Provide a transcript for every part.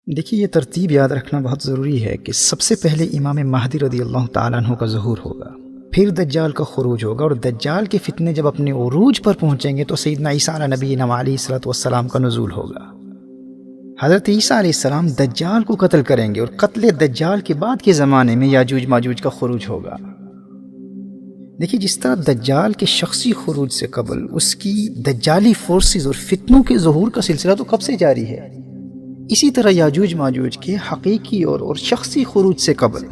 دیکھیے، یہ ترتیب یاد رکھنا بہت ضروری ہے کہ سب سے پہلے امام مہدی رضی اللہ تعالیٰ عنہ کا ظہور ہوگا، پھر دجال کا خروج ہوگا، اور دجال کے فتنے جب اپنے عروج پر پہنچیں گے تو سیدنا عیسیٰ علیہ نبینا علیہ الصلوۃ والسلام کا نزول ہوگا۔ حضرت عیسیٰ علیہ السلام دجال کو قتل کریں گے، اور قتل دجال کے بعد کے زمانے میں یاجوج ماجوج کا خروج ہوگا۔ دیکھیے، جس طرح دجال کے شخصی خروج سے قبل اس کی دجالی فورسز اور فتنوں کے ظہور کا سلسلہ تو کب سے جاری ہے، اسی طرح یاجوج ماجوج کے حقیقی اور شخصی خروج سے قبل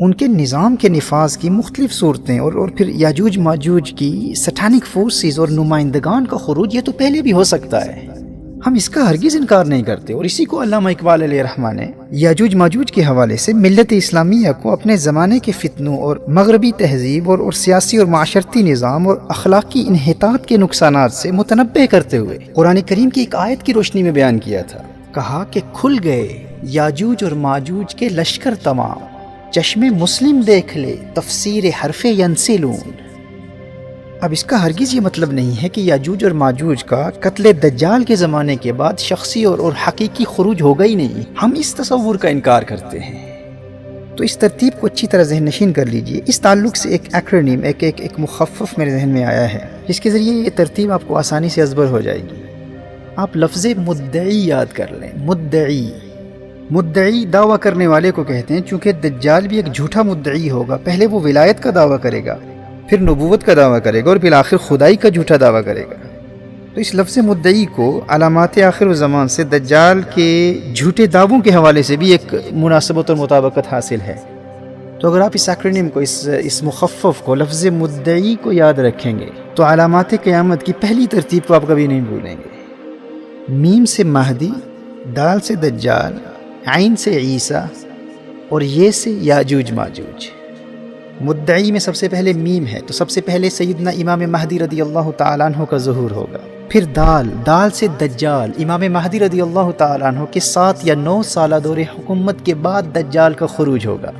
ان کے نظام کے نفاذ کی مختلف صورتیں اور پھر یاجوج ماجوج کی سٹانک فورسز اور نمائندگان کا خروج، یہ تو پہلے بھی ہو سکتا ہے، ہم اس کا ہرگز انکار نہیں کرتے۔ اور اسی کو علامہ اقبال علیہ رحمہ نے یاجوج ماجوج کے حوالے سے ملت اسلامیہ کو اپنے زمانے کے فتنوں اور مغربی تہذیب اور سیاسی اور معاشرتی نظام اور اخلاقی انحطاط کے نقصانات سے متنبہ کرتے ہوئے قرآن کریم کی ایک آیت کی روشنی میں بیان کیا تھا۔ کہا کہ کھل گئے یاجوج اور ماجوج کے لشکر تمام، چشم مسلم دیکھ لے تفسیر حرف ینسلون۔ اب اس کا ہرگز یہ مطلب نہیں ہے کہ یاجوج اور ماجوج کا قتل دجال کے زمانے کے بعد شخصی اور حقیقی خروج ہوگا ہی نہیں، ہم اس تصور کا انکار کرتے ہیں۔ تو اس ترتیب کو اچھی طرح ذہن نشین کر لیجئے۔ اس تعلق سے ایک ایکرونیم، ایک مخفف میرے ذہن میں آیا ہے، جس کے ذریعے یہ ترتیب آپ کو آسانی سے ازبر ہو جائے گی۔ آپ لفظ مدعی یاد کر لیں۔ مدعی دعویٰ کرنے والے کو کہتے ہیں، چونکہ دجال بھی ایک جھوٹا مدعی ہوگا، پہلے وہ ولایت کا دعویٰ کرے گا، پھر نبوت کا دعویٰ کرے گا، اور بالآخر خدائی کا جھوٹا دعویٰ کرے گا۔ تو اس لفظ مدعی کو علامات آخر الزمان سے دجال کے جھوٹے دعووں کے حوالے سے بھی ایک مناسبت اور مطابقت حاصل ہے۔ تو اگر آپ اس ایکرونیم کو، اس مخفف کو، لفظ مدعی کو یاد رکھیں گے تو علامات قیامت کی پہلی ترتیب کو آپ کبھی نہیں بھولیں گے۔ میم سے مہدی، دال سے دجال، عین سے عیسیٰ، اور یہ سے یاجوج ماجوج۔ مدعی میں سب سے پہلے میم ہے، تو سب سے پہلے سیدنا امام مہدی رضی اللہ تعالیٰ عنہ کا ظہور ہوگا۔ پھر دال سے دجال، امام مہدی رضی اللہ تعالیٰ عنہ کے 7 یا 9 سالہ دور حکومت کے بعد دجال کا خروج ہوگا۔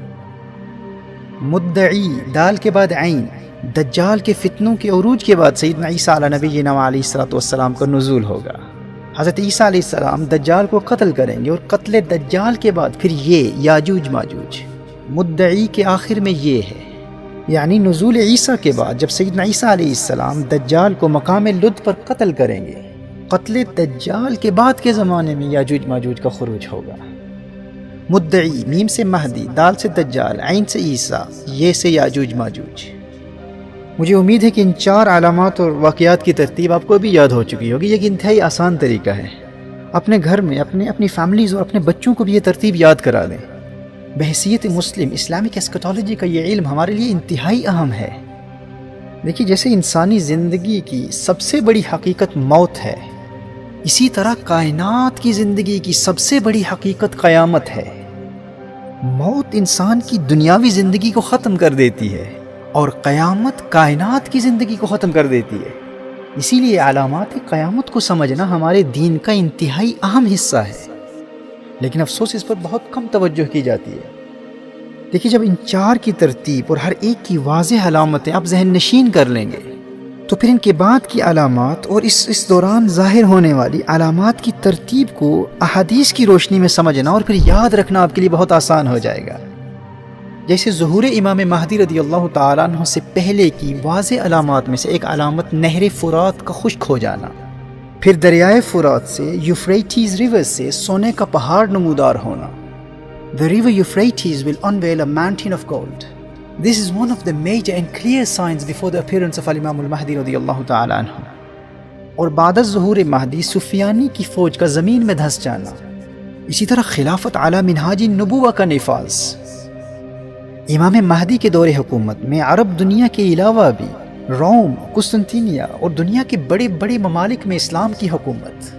مدعی، دال کے بعد عین، دجال کے فتنوں کے عروج کے بعد سیدنا عیسیٰ علیہ نبینا علیہ الصلوۃ والسلام کا نزول ہوگا۔ حضرت عیسیٰ علیہ السلام دجال کو قتل کریں گے، اور قتل دجال کے بعد پھر یہ یاجوج ماجوج۔ مدعی کے آخر میں یہ ہے، یعنی نزول عیسیٰ کے بعد جب سیدنا عیسیٰ علیہ السلام دجال کو مقام لد پر قتل کریں گے، قتل دجال کے بعد کے زمانے میں یاجوج ماجوج کا خروج ہوگا۔ مدعی، میم سے مہدی، دال سے دجال، عین سے عیسیٰ، یہ سے یاجوج ماجوج۔ مجھے امید ہے کہ ان 4 علامات اور واقعات کی ترتیب آپ کو بھی یاد ہو چکی ہوگی۔ یہ ایک انتہائی آسان طریقہ ہے، اپنے گھر میں اپنی فیملیز اور اپنے بچوں کو بھی یہ ترتیب یاد کرا دیں۔ بحیثیت مسلم، اسلامک ایسکٹالوجی کا یہ علم ہمارے لیے انتہائی اہم ہے۔ دیکھیے، جیسے انسانی زندگی کی سب سے بڑی حقیقت موت ہے، اسی طرح کائنات کی زندگی کی سب سے بڑی حقیقت قیامت ہے۔ موت انسان کی دنیاوی زندگی کو ختم کر دیتی ہے، اور قیامت کائنات کی زندگی کو ختم کر دیتی ہے۔ اسی لیے علامات قیامت کو سمجھنا ہمارے دین کا انتہائی اہم حصہ ہے، لیکن افسوس اس پر بہت کم توجہ کی جاتی ہے۔ دیکھیے، جب ان 4 کی ترتیب اور ہر ایک کی واضح علامتیں آپ ذہن نشین کر لیں گے تو پھر ان کے بعد کی علامات اور اس دوران ظاہر ہونے والی علامات کی ترتیب کو احادیث کی روشنی میں سمجھنا اور پھر یاد رکھنا آپ کے لیے بہت آسان ہو جائے گا۔ جیسے ظہور امام مہدی رضی اللہ تعالیٰ عنہ سے پہلے کی واضح علامات میں سے ایک علامت نہر فرات کا خشک ہو جانا، پھر دریائے فرات سے یوفریٹیز ریور سے سونے کا پہاڑ نمودار ہونا۔ The river Euphrates will unveil a mountain of gold. This is one of the major and clear signs before the appearance of Imam al-Mahdi رضی اللہ تعالیٰ عنہ۔ اور بعد از ظہور مہدی سفیانی کی فوج کا زمین میں دھس جانا، اسی طرح خلافت علی منہاج النبوہ کا نفاذ۔ امام مہدی کے دور حکومت میں عرب دنیا کے علاوہ بھی روم، قسطنطینیہ اور دنیا کے بڑے بڑے ممالک میں اسلام کی حکومت۔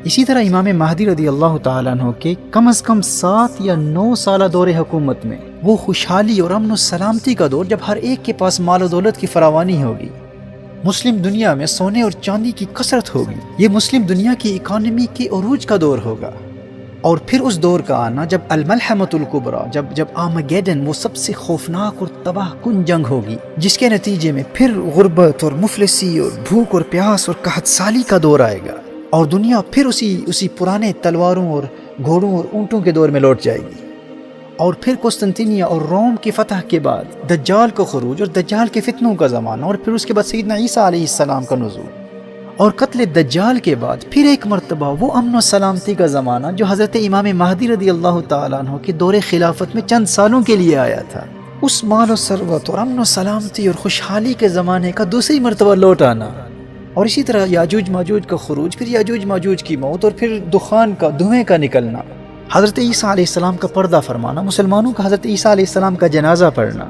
اسی طرح امام مہدی رضی اللہ تعالیٰ عنہ کے کم از کم 7 یا 9 سالہ دور حکومت میں وہ خوشحالی اور امن و سلامتی کا دور جب ہر ایک کے پاس مال و دولت کی فراوانی ہوگی، مسلم دنیا میں سونے اور چاندی کی کثرت ہوگی، یہ مسلم دنیا کی اکانومی کے عروج کا دور ہوگا۔ اور پھر اس دور کا آنا جب الملحمۃ الکبریٰ، جب آرمیگیڈن، وہ سب سے خوفناک اور تباہ کن جنگ ہوگی، جس کے نتیجے میں پھر غربت اور مفلسی اور بھوک اور پیاس اور قحط سالی کا دور آئے گا، اور دنیا پھر اسی پرانے تلواروں اور گھوڑوں اور اونٹوں کے دور میں لوٹ جائے گی، اور پھر قسطنطنیہ اور روم کی فتح کے بعد دجال کا خروج اور دجال کے فتنوں کا زمانہ، اور پھر اس کے بعد سیدنا عیسیٰ علیہ السلام کا نزول، اور قتل دجال کے بعد پھر ایک مرتبہ وہ امن و سلامتی کا زمانہ جو حضرت امام مہدی رضی اللہ تعالیٰ عنہ کے دور خلافت میں چند سالوں کے لیے آیا تھا۔ اس مال و ثروت اور امن و سلامتی اور خوشحالی کے زمانے کا دوسری مرتبہ لوٹ آنا، اور اسی طرح یاجوج ماجوج کا خروج، پھر یاجوج ماجوج کی موت، اور پھر دخان کا، دھوئیں کا نکلنا، حضرت عیسیٰ علیہ السلام کا پردہ فرمانا، مسلمانوں کا حضرت عیسیٰ علیہ السلام کا جنازہ پڑھنا،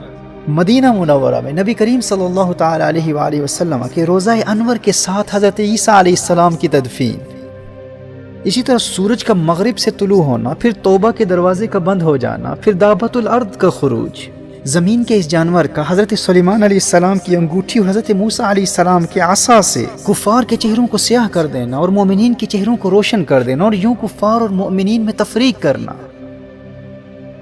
مدینہ منورہ میں نبی کریم صلی اللہ تعالی علیہ وآلہ وسلم کے روضہ انور کے ساتھ حضرت عیسیٰ علیہ السلام کی تدفین، اسی طرح سورج کا مغرب سے طلوع ہونا، پھر توبہ کے دروازے کا بند ہو جانا، پھر دابۃ الارض کا خروج، زمین کے اس جانور کا حضرت سلیمان علیہ السلام کی انگوٹھی اور حضرت موسیٰ علیہ السلام کے عصا سے کفار کے چہروں کو سیاہ کر دینا اور مومنین کے چہروں کو روشن کر دینا، اور یوں کفار اور مومنین میں تفریق کرنا،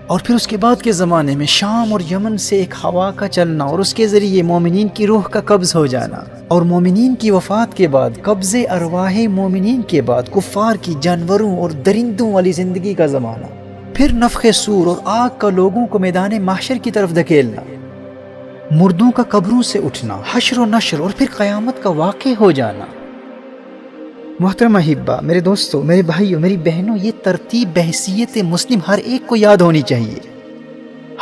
اور پھر اس کے بعد کے زمانے میں شام اور یمن سے ایک ہوا کا چلنا اور اس کے ذریعے مومنین کی روح کا قبض ہو جانا، اور مومنین کی وفات کے بعد قبض ارواح مومنین کے بعد کفار کی جانوروں اور درندوں والی زندگی کا زمانہ، پھر نفخ صور اور آگ کا لوگوں کو میدان محشر کی طرف دھکیلنا، مردوں کا قبروں سے اٹھنا، حشر و نشر، اور پھر قیامت کا واقع ہو جانا۔ محترم احبہ، میرے دوستوں، میرے بھائیوں، میری بہنوں، یہ ترتیب بحیثیت مسلم ہر ایک کو یاد ہونی چاہیے۔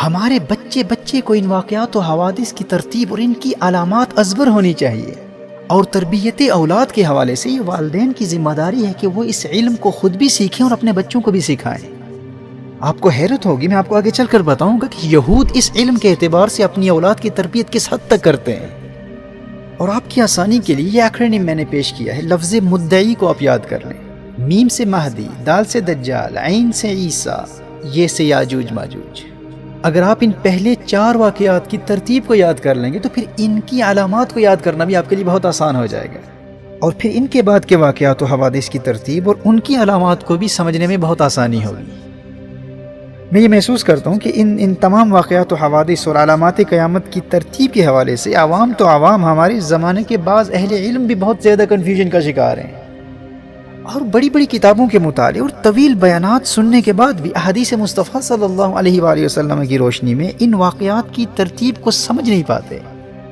ہمارے بچے کو ان واقعات و حوادث کی ترتیب اور ان کی علامات ازبر ہونی چاہیے، اور تربیت اولاد کے حوالے سے یہ والدین کی ذمہ داری ہے کہ وہ اس علم کو خود بھی سیکھیں اور اپنے بچوں کو بھی سکھائیں۔ آپ کو حیرت ہوگی، میں آپ کو آگے چل کر بتاؤں گا کہ یہود اس علم کے اعتبار سے اپنی اولاد کی تربیت کس حد تک کرتے ہیں، اور آپ کی آسانی کے لیے یہ ایکرونیم میں نے پیش کیا ہے۔ لفظ مدعی کو آپ یاد کر لیں، میم سے مہدی، دال سے دجال، عین سے عیسیٰ، یہ سے یاجوج ماجوج۔ اگر آپ ان پہلے 4 واقعات کی ترتیب کو یاد کر لیں گے تو پھر ان کی علامات کو یاد کرنا بھی آپ کے لیے بہت آسان ہو جائے گا، اور پھر ان کے بعد کے واقعات و حوادث کی ترتیب اور ان کی علامات کو بھی سمجھنے میں بہت آسانی ہوگی۔ میں یہ محسوس کرتا ہوں کہ ان تمام واقعات و حوادث اور علامات قیامت کی ترتیب کے حوالے سے عوام تو عوام، ہمارے زمانے کے بعض اہل علم بھی بہت زیادہ کنفیوژن کا شکار ہیں، اور بڑی بڑی کتابوں کے مطالعے اور طویل بیانات سننے کے بعد بھی احادیث مصطفیٰ صلی اللہ علیہ وآلہ وسلم کی روشنی میں ان واقعات کی ترتیب کو سمجھ نہیں پاتے۔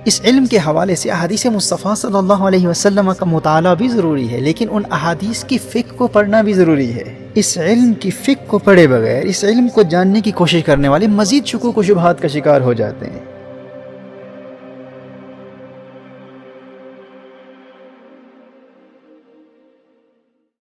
اس علم کے حوالے سے احادیث مصطفیٰ صلی اللہ علیہ وسلم کا مطالعہ بھی ضروری ہے، لیکن ان احادیث کی فقہ کو پڑھنا بھی ضروری ہے۔ اس علم کی فقہ کو پڑھے بغیر اس علم کو جاننے کی کوشش کرنے والے مزید شکوک و شبہات کا شکار ہو جاتے ہیں۔